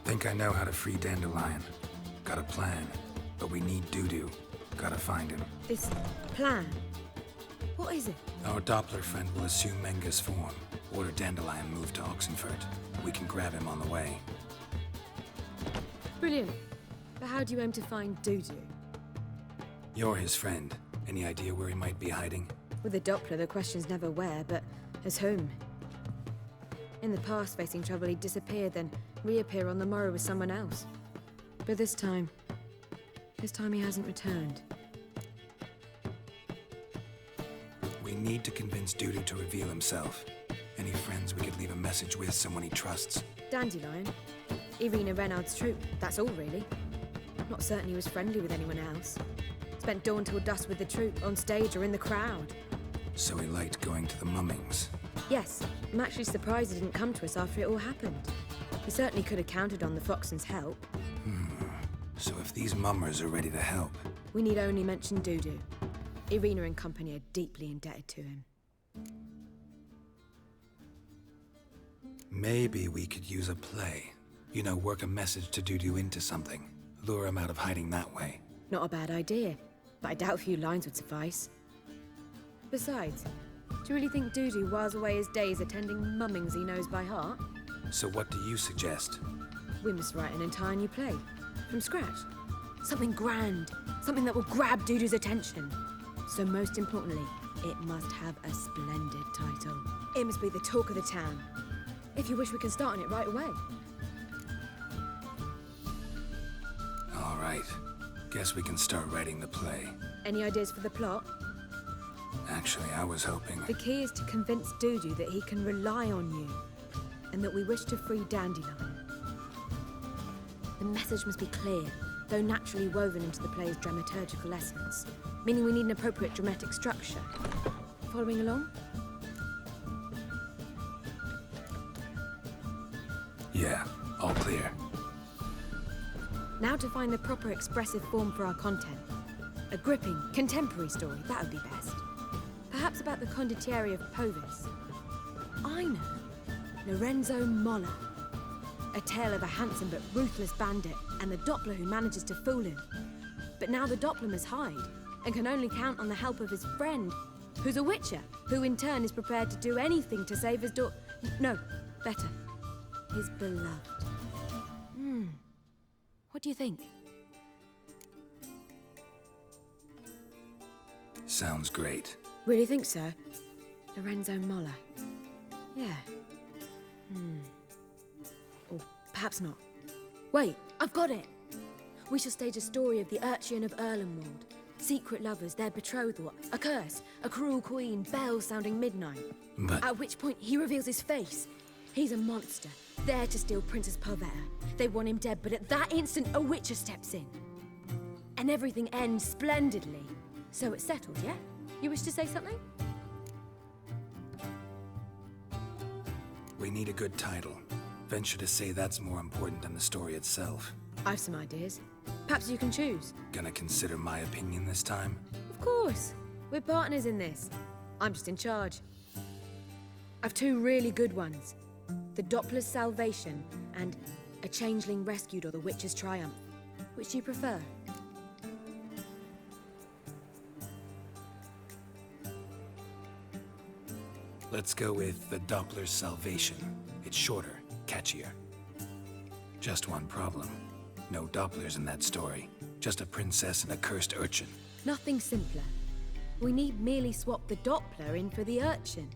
Think I know how to free Dandelion. Got a plan, but we need Dudu. Gotta find him. This plan? What is it? Our Doppler friend will assume Menga's form. Order Dandelion moved to Oxenfurt. We can grab him on the way. Brilliant. But how do you aim to find Dudu? You're his friend. Any idea where he might be hiding? With the Doppler, the question's never where, but as whom. In the past, facing trouble, he'd disappear, then reappear on the morrow with someone else. But this time he hasn't returned. We need to convince Dudu to reveal himself. Any friends we could leave a message with, someone he trusts? Dandelion. Irina Renard's troupe, that's all really. Not certain he was friendly with anyone else. Spent dawn till dusk with the troupe, on stage or in the crowd. So he liked going to the mummings. Yes, I'm actually surprised he didn't come to us after it all happened. He certainly could have counted on the Foxen's help. So if these mummers are ready to help... We need only mention Dudu. Irina and company are deeply indebted to him. Maybe we could use a play. You know, work a message to Dudu into something. Lure him out of hiding that way. Not a bad idea, but I doubt a few lines would suffice. Besides, do you really think Dudu whiles away his days attending mummings he knows by heart? So what do you suggest? We must write an entire new play. From scratch. Something grand. Something that will grab Dudu's attention. So most importantly, it must have a splendid title. It must be the talk of the town. If you wish, we can start on it right away. All right. Guess we can start writing the play. Any ideas for the plot? Actually, I was hoping... The key is to convince Dudu that he can rely on you, and that we wish to free Dandelion. The message must be clear, though naturally woven into the play's dramaturgical essence, meaning we need an appropriate dramatic structure. Following along? Yeah, all clear. Now to find the proper expressive form for our content. A gripping, contemporary story, that would be best. Perhaps about the condottieri of Povis. I know. Lorenzo Molla. A tale of a handsome but ruthless bandit and the Doppler who manages to fool him. But now the Doppler must hide and can only count on the help of his friend, who's a witcher, who in turn is prepared to do anything to save his No, better. His beloved. What do you think? Sounds great. Really think so? Lorenzo Molla. Yeah. Or perhaps not. Wait, I've got it! We shall stage a story of the Urchin of Erlenwald. Secret lovers, their betrothal, a curse, a cruel queen, bells sounding midnight. But... At which point he reveals his face. He's a monster, there to steal Princess Pavetta. They want him dead, but at that instant a witcher steps in. And everything ends splendidly. So it's settled, yeah? You wish to say something? We need a good title. Venture to say that's more important than the story itself. I've some ideas. Perhaps you can choose. Gonna consider my opinion this time? Of course. We're partners in this. I'm just in charge. I've two really good ones. The Doppler's Salvation and A Changeling Rescued or The Witcher's Triumph. Which do you prefer? Let's go with The Doppler's Salvation. It's shorter, catchier. Just one problem. No Dopplers in that story. Just a princess and a cursed urchin. Nothing simpler. We need merely swap the Doppler in for the urchin.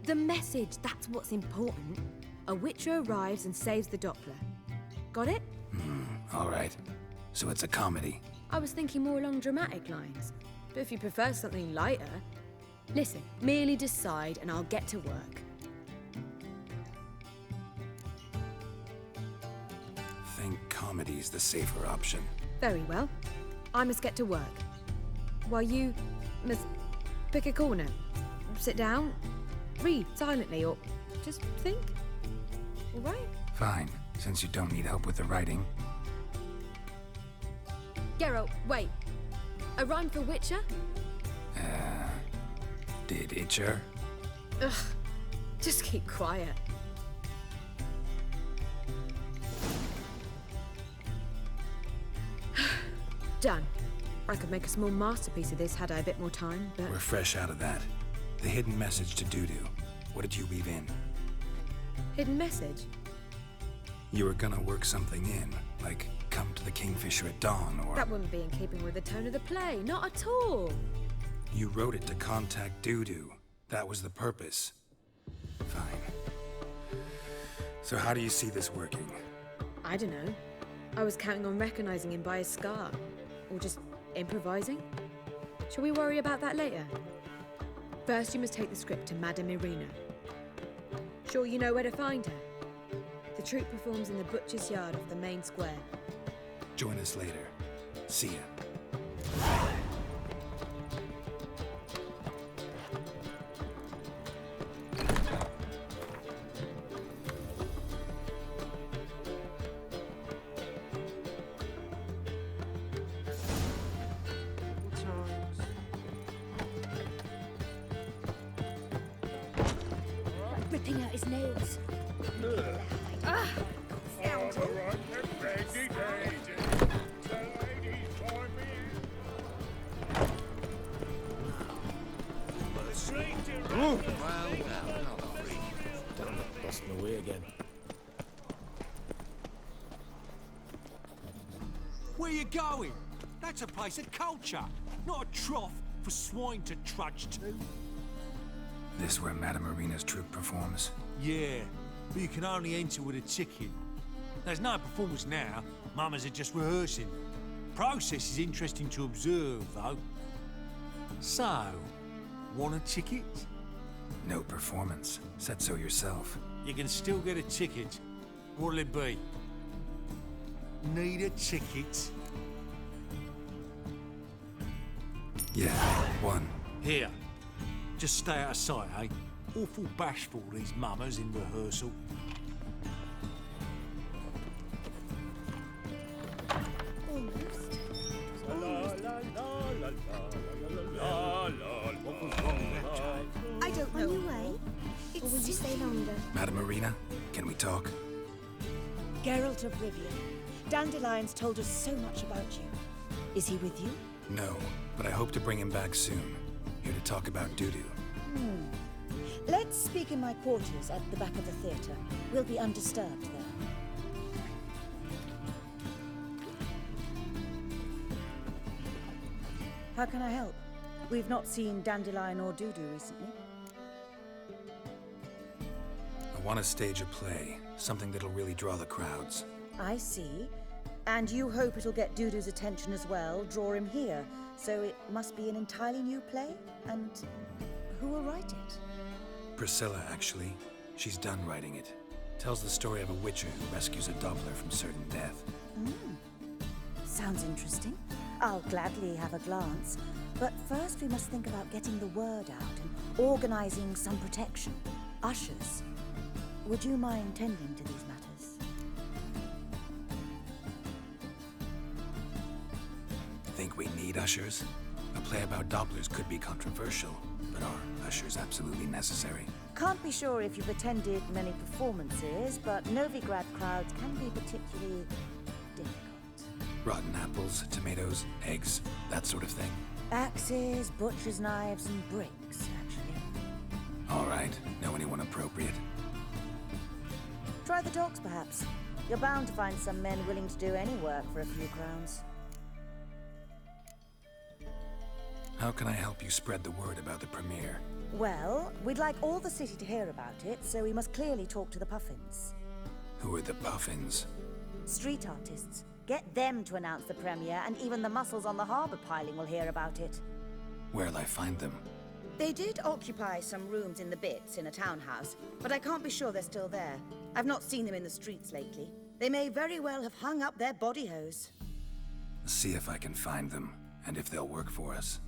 The message, that's what's important. A witcher arrives and saves the Doppler. Got it? All right. So it's a comedy. I was thinking more along dramatic lines. But if you prefer something lighter... Listen, merely decide and I'll get to work. Think comedy's the safer option. Very well. I must get to work. While you must pick a corner. Sit down, read silently, or just think. All right? Fine, since you don't need help with the writing. Geralt, wait. A rhyme for Witcher? Did Itcher? Ugh. Just keep quiet. Done. I could make a small masterpiece of this had I a bit more time, but... We're fresh out of that. The hidden message to Dudu. What did you weave in? Hidden message? You were gonna work something in, like come to the Kingfisher at dawn, or... That wouldn't be in keeping with the tone of the play, not at all. You wrote it to contact Dudu. That was the purpose. Fine. So how do you see this working? I don't know. I was counting on recognizing him by his scar. Or just improvising. Shall we worry about that later? First, you must take the script to Madame Irina. Sure you know where to find her? The troupe performs in the butcher's yard off the main square. Join us later. See ya. Ripping out his nails. Lost my way again. Where you going? That's a place of culture, not a trough for swine to trudge to. This where Madame Irina's troupe performs? Yeah, but you can only enter with a ticket. There's no performance now. Mamas are just rehearsing. Process is interesting to observe, though. So, want a ticket? No performance. Said so yourself. You can still get a ticket. What'll it be? Need a ticket? Yeah, one. Here. Just stay out of sight, eh? Awful bashful, these mamas in rehearsal. Almost. I don't know. On your way? Or will you stay longer? Madame Irina, can we talk? Geralt of Rivia. Dandelion's told us so much about you. Is he with you? No, but I hope to bring him back soon. Here to talk about Dudu. Let's speak in my quarters at the back of the theatre. We'll be undisturbed there. How can I help? We've not seen Dandelion or Dudu recently. I want to stage a play, something that'll really draw the crowds. I see. And you hope it'll get Dudu's attention as well, draw him here. So it must be an entirely new play? And who will write it? Priscilla, actually. She's done writing it. Tells the story of a witcher who rescues a Doppler from certain death. Sounds interesting. I'll gladly have a glance. But first we must think about getting the word out and organizing some protection. Ushers. Would you mind tending to these matters? Think we need ushers? A play about Dopplers could be controversial, but are ushers absolutely necessary? Can't be sure if you've attended many performances, but Novigrad crowds can be particularly difficult. Rotten apples, tomatoes, eggs, that sort of thing? Axes, butcher's knives, and bricks, actually. All right. Know anyone appropriate? Try the dogs, perhaps. You're bound to find some men willing to do any work for a few crowns. How can I help you spread the word about the premiere? Well, we'd like all the city to hear about it, so we must clearly talk to the Puffins. Who are the Puffins? Street artists. Get them to announce the premiere, and even the muscles on the harbour piling will hear about it. Where'll I find them? They did occupy some rooms in the Bits in a townhouse, but I can't be sure they're still there. I've not seen them in the streets lately. They may very well have hung up their body hose. See if I can find them, and if they'll work for us.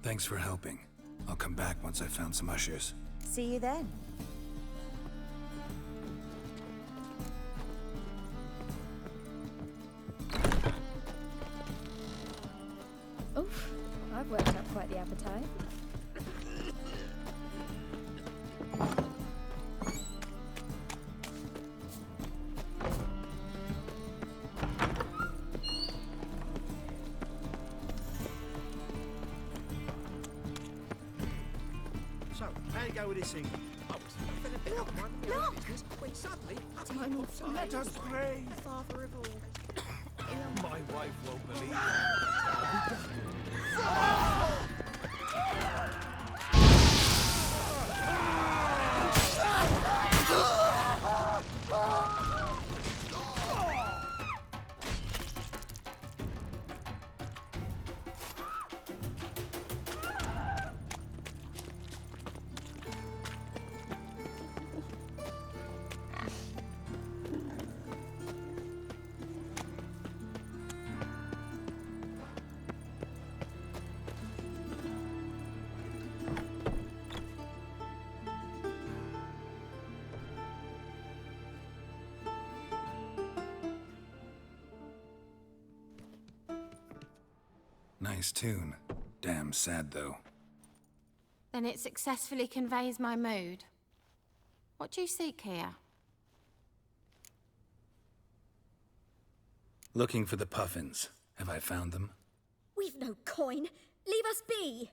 Thanks for helping. I'll come back once I've found some ushers. See you then. Oof, I've worked up quite the appetite. how you go with this thing? I was nothing about one of your business when suddenly Let us pray, Father of all. my wife won't believe it. Nice tune. Damn sad, though. Then it successfully conveys my mood. What do you seek here? Looking for the Puffins. Have I found them? We've no coin. Leave us be.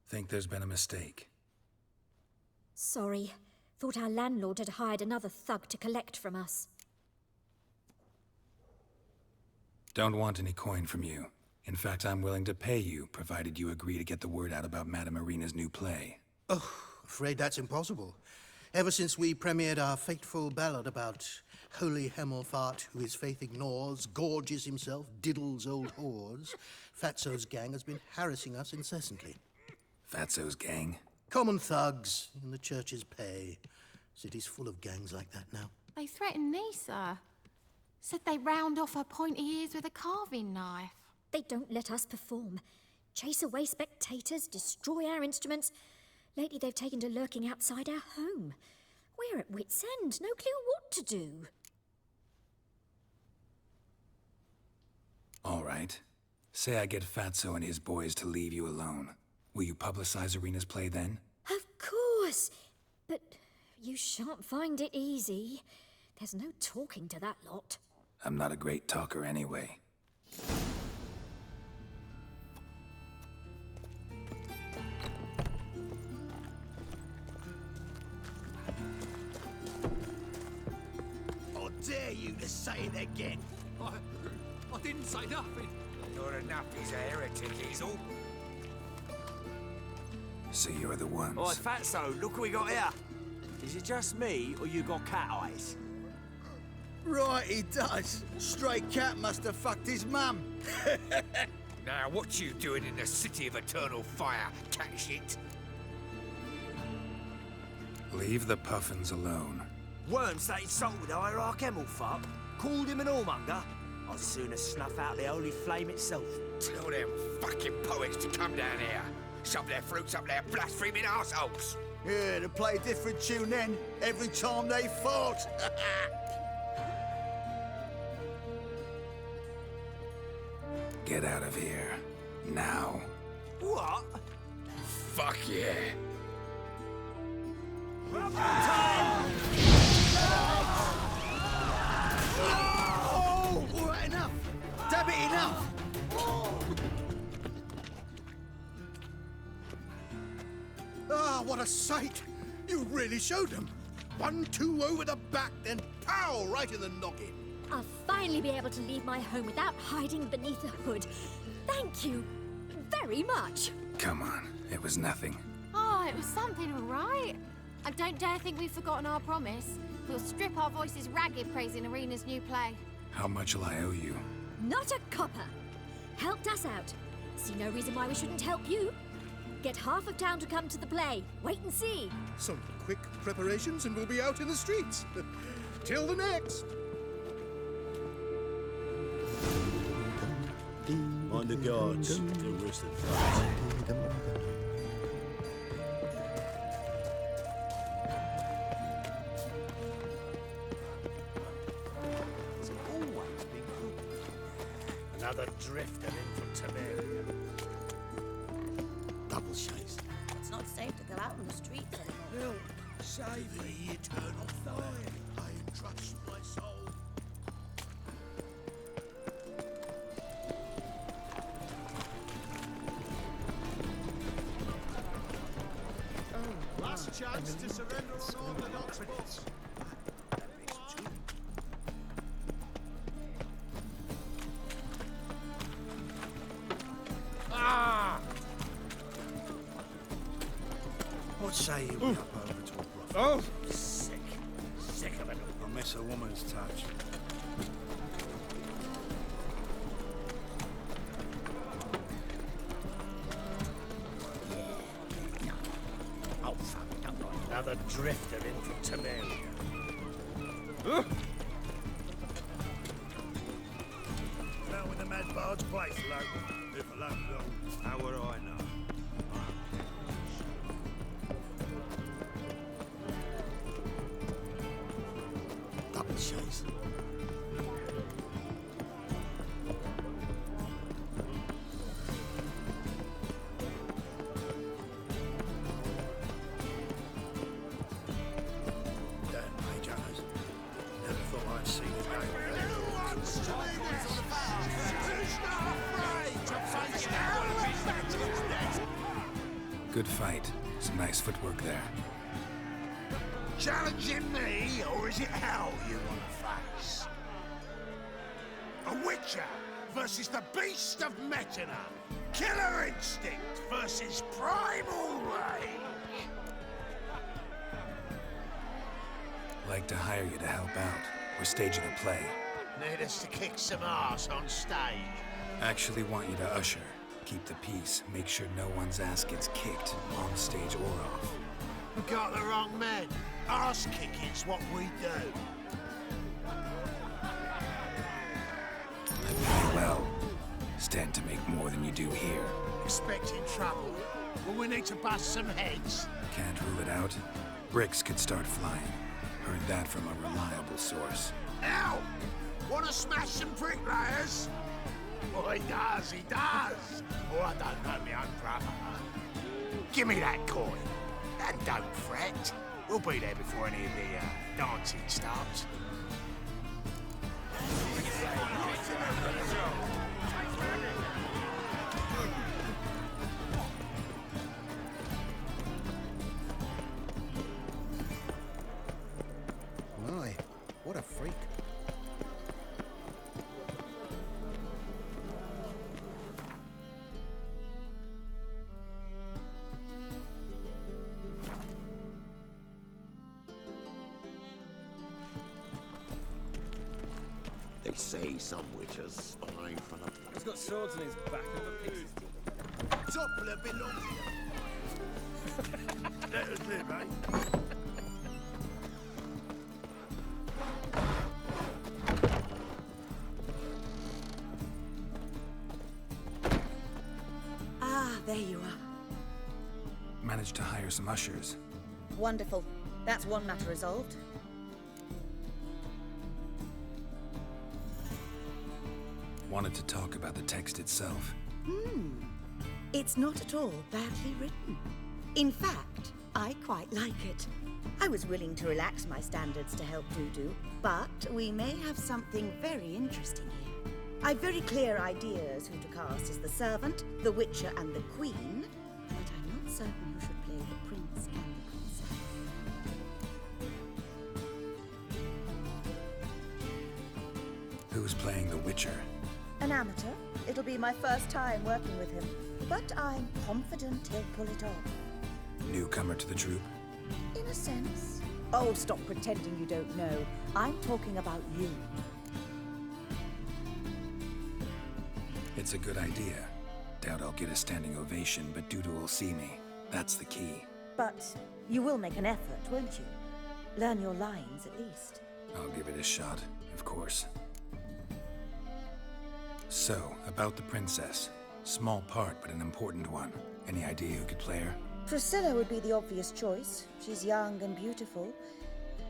Think there's been a mistake. Sorry. Thought our landlord had hired another thug to collect from us. Don't want any coin from you. In fact, I'm willing to pay you, provided you agree to get the word out about Madame Irina's new play. Oh, afraid that's impossible. Ever since we premiered our fateful ballad about Holy Hemelfart, who his faith ignores, gorges himself, diddles old whores, Fatso's gang has been harassing us incessantly. Fatso's gang? Common thugs in the church's pay. City's full of gangs like that now. They threatened me, sir. Said they round off her pointy ears with a carving knife. They don't let us perform. Chase away spectators, destroy our instruments. Lately they've taken to lurking outside our home. We're at wit's end, no clue what to do. All right. Say I get Fatso and his boys to leave you alone. Will you publicize Irina's play then? Of course. But you shan't find it easy. There's no talking to that lot. I'm not a great talker anyway. I dare you to say it again. I didn't say nothing. You're enough, he's a heretic, he's all. So you're the ones. Oi, Fatso, look what we got here. Is it just me, or you got cat eyes? Right, he does. Stray cat must have fucked his mum. Now, what you doing in the city of eternal fire, cat shit? Leave the Puffins alone. Worms that insulted Hierarch Hemelfart, called him an whoremonger. I'd sooner snuff out the holy flame itself. Tell them fucking poets to come down here. Shove their fruits up their blaspheming arseholes. Yeah, to play a different tune then, every time they fought. Get out of here. Now. What? Fuck yeah. Oh, all right, enough. Damn it, enough. Ah, what a sight! You really showed them. 1-2 over the back, then pow, right in the noggin. I'll finally be able to leave my home without hiding beneath a hood. Thank you very much. Come on. It was nothing. Oh, it was something, all right. I don't dare think we've forgotten our promise. We'll strip our voices ragged praising Irina's new play. How much will I owe you? Not a copper. Helped us out. See no reason why we shouldn't help you. Get half of town to come to the play. Wait and see. Some quick preparations and we'll be out in the streets. Till the next. Mind the guards. The rest of the It's always been good. Another drifter in from Temeria. Double chase. It's not safe to go out on the streets anymore. Help, save me, eternal fire. I entrust my soul. chance to surrender unorthodox books. What say you we up over to a brothel? Oh! Sick. Sick of it. I miss a woman's touch. Oh, fuck. Come on. Another drifter in from Temeria. Now with the mad bard's place, local. If I love long, how would I know? Double chase. Damn, Mage Hunters. Never thought I'd see the day. Good fight. Some nice footwork there. Challenging me, or is it hell you want to face? A Witcher versus the Beast of Metina. Killer instinct versus primal rage. Like to hire you to help out. We're staging a play. Need us to kick some ass on stage. Actually want you to usher. Keep the peace. Make sure no one's ass gets kicked, on stage or off. We got the wrong men. Ass kicking's what we do. I pay well. Stand to make more than you do here. Expecting trouble? Well, we need to bust some heads. Can't rule it out. Bricks could start flying. Heard that from a reliable source. Ow! Wanna smash some bricklayers? Oh, he does, he does. Oh, I don't know my own brother. Give me that coin. And don't fret. We'll be there before any of the dancing starts. My, what a freak. They say some witches spy from the... He's got swords on his back and the pieces. Doppler belongs here. Let us live, eh? Ah, there you are. Managed to hire some ushers. Wonderful. That's one matter resolved. Wanted to talk about the text itself. It's not at all badly written. In fact, I quite like it. I was willing to relax my standards to help Dudu, but we may have something very interesting here. I've very clear ideas who to cast as the servant, the Witcher, and the Queen, but I'm not certain who should play the Prince and the Princess. Who's playing the Witcher? An amateur. It'll be my first time working with him, but I'm confident he'll pull it off. Newcomer to the troupe? In a sense. Oh, stop pretending you don't know. I'm talking about you. It's a good idea. Doubt I'll get a standing ovation, but Dudu will see me. That's the key. But you will make an effort, won't you? Learn your lines, at least. I'll give it a shot, of course. So, about the princess. Small part, but an important one. Any idea who could play her? Priscilla would be the obvious choice. She's young and beautiful.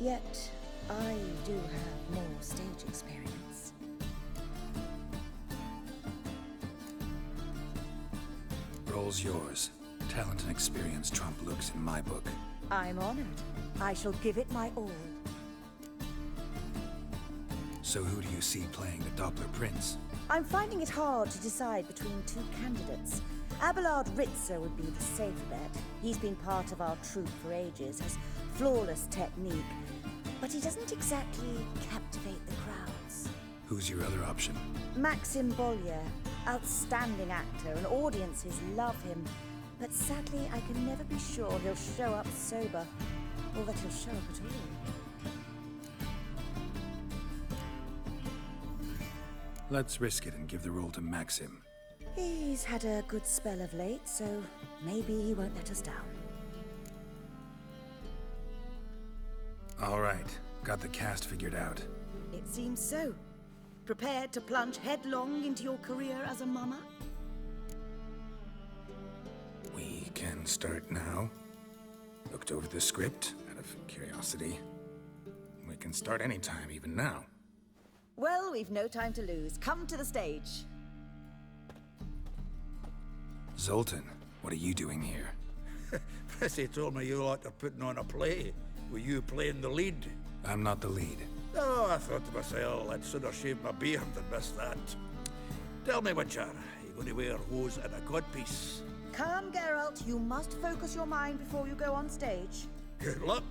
Yet, I do have more stage experience. Role's yours. Talent and experience trump looks in my book. I'm honored. I shall give it my all. So who do you see playing the Doppler Prince? I'm finding it hard to decide between two candidates. Abelard Ritzer would be the safe bet. He's been part of our troupe for ages, has flawless technique, but he doesn't exactly captivate the crowds. Who's your other option? Maxim Bollier, outstanding actor, and audiences love him. But sadly, I can never be sure he'll show up sober, or that he'll show up at all. Let's risk it and give the role to Maxim. He's had a good spell of late, so maybe he won't let us down. All right, got the cast figured out. It seems so. Prepared to plunge headlong into your career as a mama? We can start now. Looked over the script, out of curiosity. We can start anytime, even now. Well, we've no time to lose. Come to the stage. Zoltan, what are you doing here? Prissy told me you lot are putting on a play. Were you playing the lead? I'm not the lead. Oh, I thought to myself, I'd sooner shave my beard than miss that. Tell me, Witcher, are you going to wear hose and a codpiece? Come, Geralt. You must focus your mind before you go on stage. Good luck.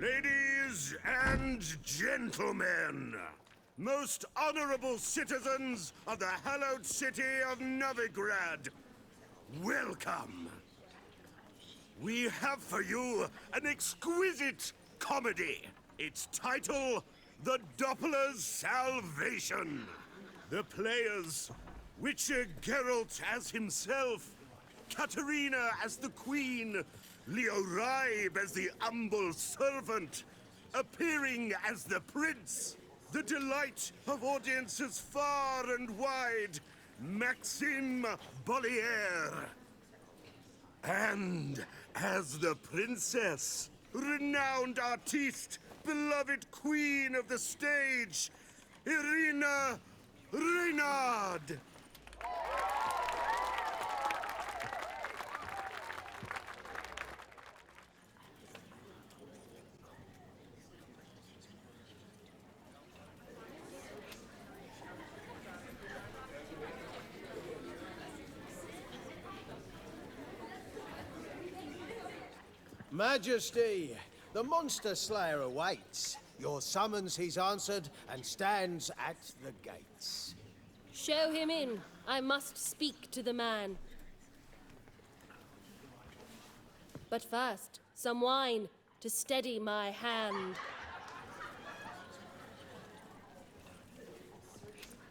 Ladies and gentlemen, most honorable citizens of the hallowed city of Novigrad, welcome. We have for you an exquisite comedy. Its title, The Doppler's Salvation. The players, Witcher Geralt as himself, Katerina as the queen, Leo Raib as the humble servant, appearing as the prince, the delight of audiences far and wide, Maxim Bollier. And as the princess, renowned artiste, beloved queen of the stage, Irina Reynard. Majesty, the Monster Slayer awaits. Your summons he's answered and stands at the gates. Show him in. I must speak to the man. But first, some wine to steady my hand.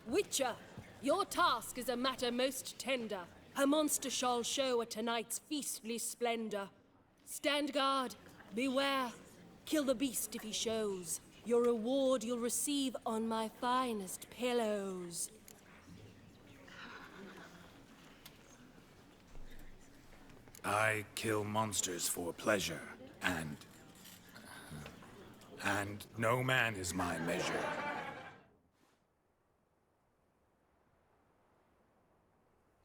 Witcher, your task is a matter most tender. A monster shall show at tonight's feastly splendor. Stand guard, beware, kill the beast if he shows. Your reward you'll receive on my finest pillows. I kill monsters for pleasure, and no man is my measure.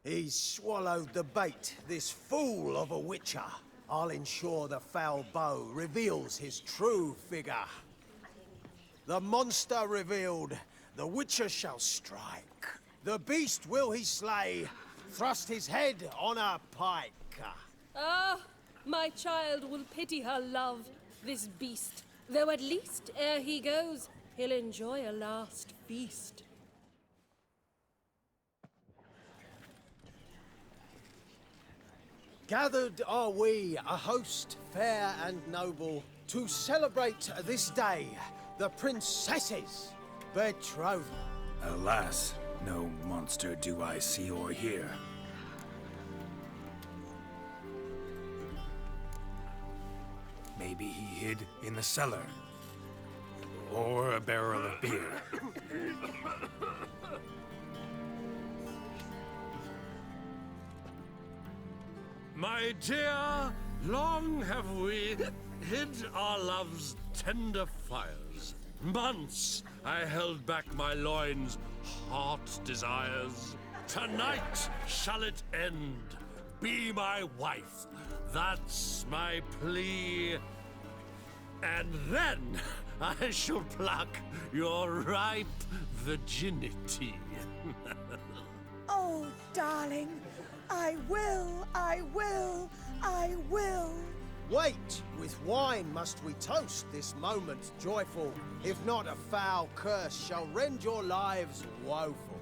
He's swallowed the bait, this fool of a Witcher. I'll ensure the foul bow reveals his true figure. The monster revealed, the Witcher shall strike. The beast will he slay, thrust his head on a pike. Ah, my child will pity her love, this beast. Though at least, ere he goes, he'll enjoy a last feast. Gathered are we, a host fair and noble, to celebrate this day, the princess's betrothal. Alas, no monster do I see or hear. Maybe he hid in the cellar. Or a barrel of beer. My dear, long have we hid our love's tender fires. Months I held back my loins' heart desires. Tonight shall it end. Be my wife. That's my plea. And then I shall pluck your ripe virginity. Oh, darling, I will, I will, I will. Wait, with wine must we toast this moment joyful. If not, a foul curse shall rend your lives woeful.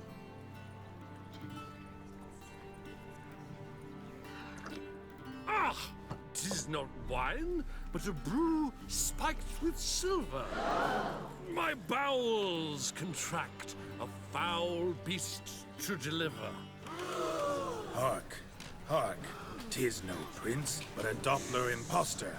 Ah! 'Tis not wine, but a brew spiked with silver. My bowels contract, a foul beast to deliver. Hark, hark. 'Tis no prince, but a Doppler impostor.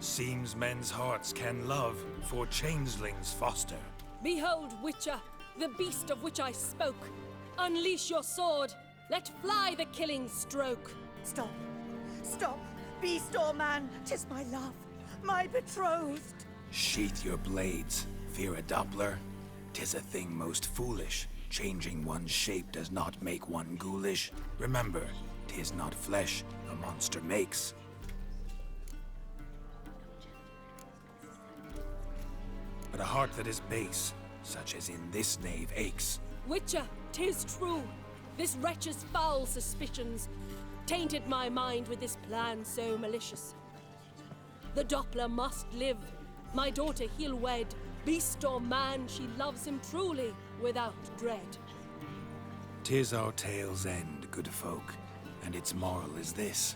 Seems men's hearts can love, for changelings foster. Behold, Witcher, the beast of which I spoke. Unleash your sword. Let fly the killing stroke. Stop. Stop. Beast or man, 'tis my love, my betrothed. Sheath your blades, fear a Doppler. 'Tis a thing most foolish. Changing one's shape does not make one ghoulish. Remember, 'tis not flesh a monster makes. But a heart that is base, such as in this knave aches. Witcher, 'tis true. This wretch's foul suspicions tainted my mind with this plan so malicious. The Doppler must live. My daughter he'll wed. Beast or man, she loves him truly, without dread. 'Tis our tale's end, good folk, and its moral is this.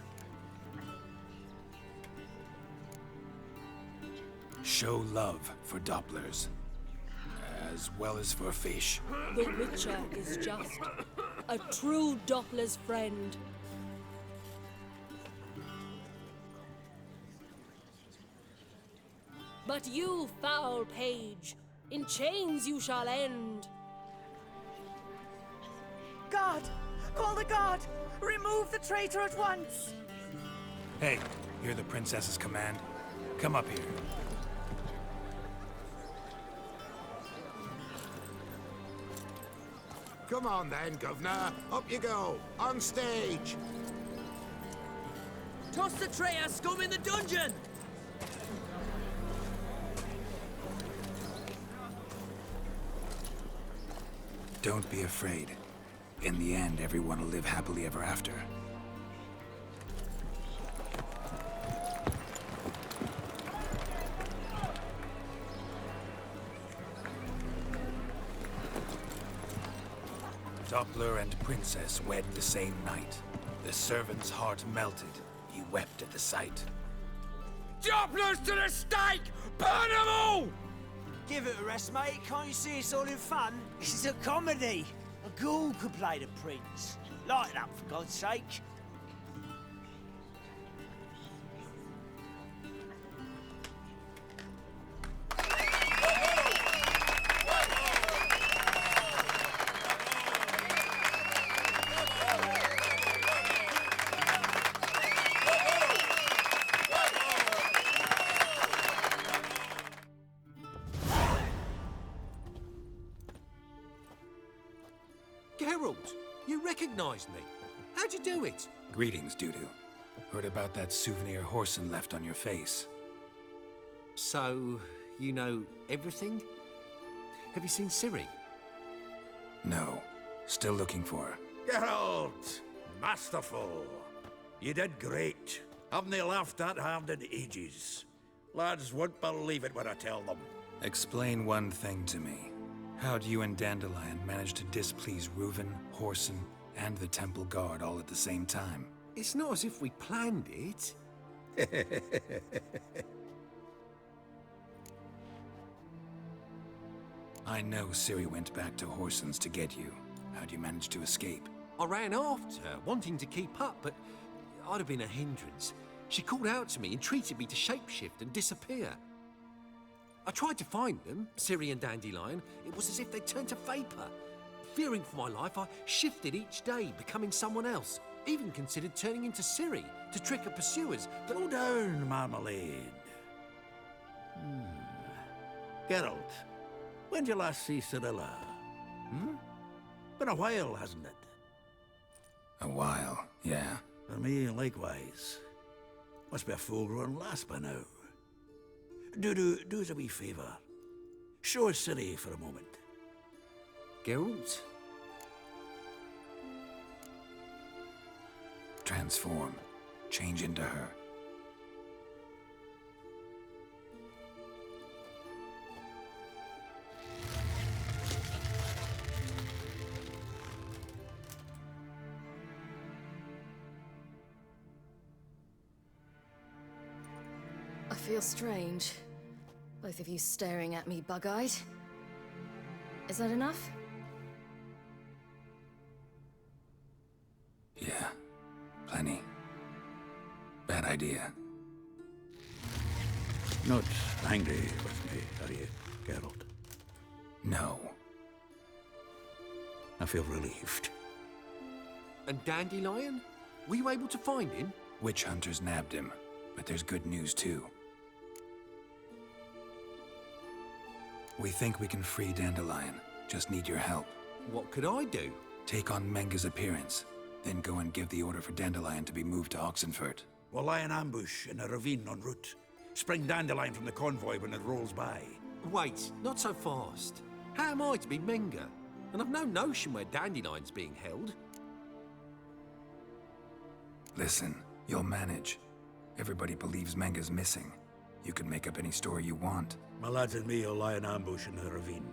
Show love for Dopplers, as well as for fish. The Witcher is just a true Doppler's friend. But you, foul page, in chains you shall end. Guard! Call the guard! Remove the traitor at once! Hey, hear the princess's command? Come up here. Come on then, Governor. Up you go. On stage. Toss the traitor scum in the dungeon! Don't be afraid. In the end, everyone will live happily ever after. Doppler and princess wed the same night. The servant's heart melted. He wept at the sight. Dopplers to the stake! Burn them all! Give it a rest, mate. Can't you see it's all in fun? This is a comedy. A ghoul could play the prince. Lighten up, for God's sake. Geralt, you recognized me. How'd you do it? Greetings, Dudu. Heard about that souvenir Whoreson left on your face. So, you know everything? Have you seen Ciri? No. Still looking for her. Geralt! Masterful! You did great. Haven't they laughed that hard in ages? Lads won't believe it when I tell them. Explain one thing to me. How'd you and Dandelion manage to displease Reuven, Whoreson, and the Temple Guard all at the same time? It's not as if we planned it. I know Ciri went back to Whoreson's to get you. How'd you manage to escape? I ran after her, wanting to keep up, but I'd have been a hindrance. She called out to me, entreated me to shapeshift and disappear. I tried to find them, Ciri and Dandelion. It was as if they'd turned to vapor. Fearing for my life, I shifted each day, becoming someone else. Even considered turning into Ciri to trick her pursuers, but... Slow down, Marmalade. Geralt, when did you last see Cirilla? Been a while, hasn't it? A while, yeah. For me, likewise. Must be a full-grown lass by now. Do us a wee favour. Show us Ciri for a moment. Geralt? Transform. Change into her. I feel strange. Both of you staring at me bug-eyed. Is that enough? Yeah. Plenty. Bad idea. Not angry with me, are you, Geralt? No. I feel relieved. And Dandelion? Were you able to find him? Witch hunters nabbed him, but there's good news too. We think we can free Dandelion. Just need your help. What could I do? Take on Menga's appearance, then go and give the order for Dandelion to be moved to Oxenfurt. We'll lie in ambush in a ravine en route. Spring Dandelion from the convoy when it rolls by. Wait, not so fast. How am I to be Menga? And I've no notion where Dandelion's being held. Listen, you'll manage. Everybody believes Menga's missing. You can make up any story you want. My lads and me will lie in ambush in the ravine.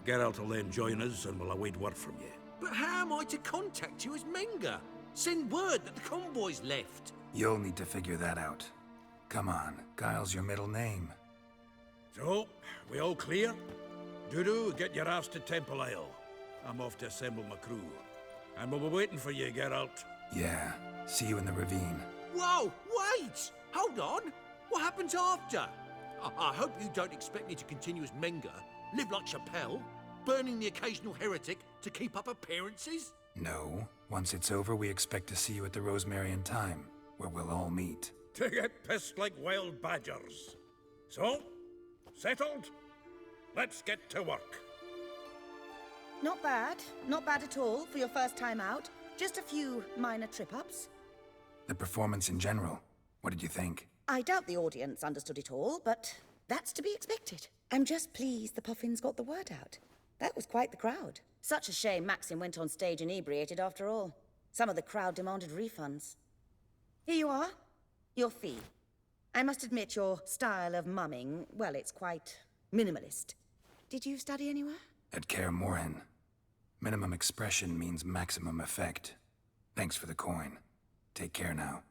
Geralt will then join us and we'll await word from you. But how am I to contact you as Menga? Send word that the convoy's left. You'll need to figure that out. Come on, Guile's your middle name. So, we all clear? Dudu, get your ass to Temple Isle. I'm off to assemble my crew. And we'll be waiting for you, Geralt. Yeah, see you in the ravine. Whoa, wait! Hold on! What happens after? I hope you don't expect me to continue as Menga, live like Chappelle, burning the occasional heretic to keep up appearances? No. Once it's over, we expect to see you at the Rosemary Time, where we'll all meet. To get pissed like wild badgers. So, settled? Let's get to work. Not bad. Not bad at all for your first time out. Just a few minor trip-ups. The performance in general, what did you think? I doubt the audience understood it all, but that's to be expected. I'm just pleased the Puffins got the word out. That was quite the crowd. Such a shame Maxim went on stage inebriated after all. Some of the crowd demanded refunds. Here you are. Your fee. I must admit your style of mumming, well, it's quite minimalist. Did you study anywhere? At Kaer Morhen. Minimum expression means maximum effect. Thanks for the coin. Take care now.